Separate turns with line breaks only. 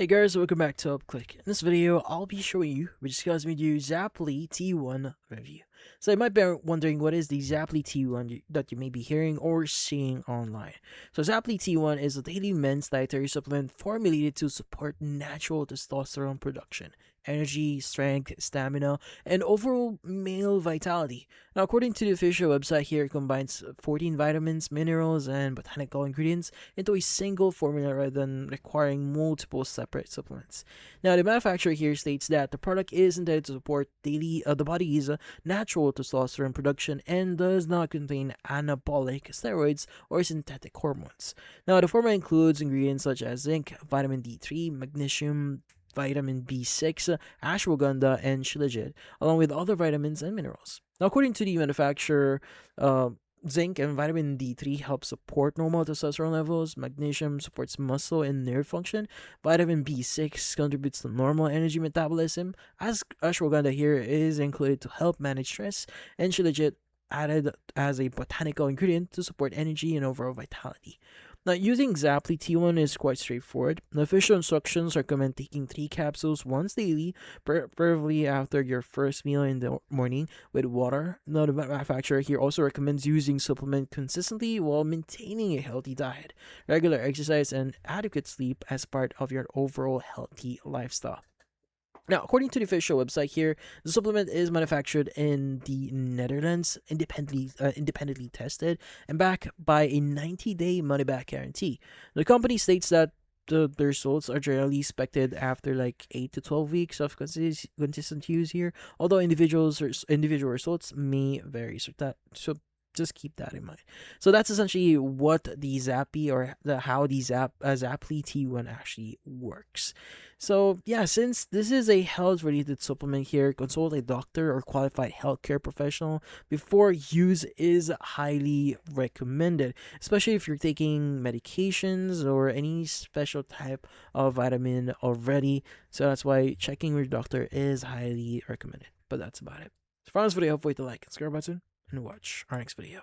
Hey guys, welcome back to UpClick. In this video, I'll be showing you, we're discussing with you Zapply T1 review. So you might be wondering what is the Zapply T1 that you may be hearing or seeing online. So Zapply T1 is a daily men's dietary supplement formulated to support natural testosterone production, energy, strength, stamina, and overall male vitality. Now according to the official website here, it combines 14 vitamins, minerals, and botanical ingredients into a single formula rather than requiring multiple separate supplements. Now, the manufacturer here states that the product is intended to support the body's natural testosterone production and does not contain anabolic steroids or synthetic hormones. Now, the formula includes ingredients such as zinc, vitamin D3, magnesium, vitamin B6, ashwagandha, and shilajit, along with other vitamins and minerals. Now, according to the manufacturer, zinc and vitamin D3 help support normal testosterone levels. Magnesium supports muscle and nerve function. Vitamin B6 contributes to normal energy metabolism. As ashwagandha here is included to help manage stress, and shilajit added as a botanical ingredient to support energy and overall vitality. Now, using Zapply T1 is quite straightforward. The official instructions recommend taking 3 capsules once daily, preferably after your first meal in the morning with water. Now, the manufacturer here also recommends using supplement consistently while maintaining a healthy diet, regular exercise, and adequate sleep as part of your overall healthy lifestyle. Now, according to the official website here, the supplement is manufactured in the Netherlands, independently tested, and backed by a 90-day money-back guarantee. The company states that the results are generally expected after like 8 to 12 weeks of consistent use here, although individual results may vary. So just keep that in mind. So that's essentially what the Zappy or how the Zapply T1 actually works. So yeah, since this is a health-related supplement here, consult a doctor or qualified healthcare professional before use is highly recommended, especially if you're taking medications or any special type of vitamin already. So that's why checking with your doctor is highly recommended. But that's about it. So for this video, hopefully to like and subscribe button and watch our next video.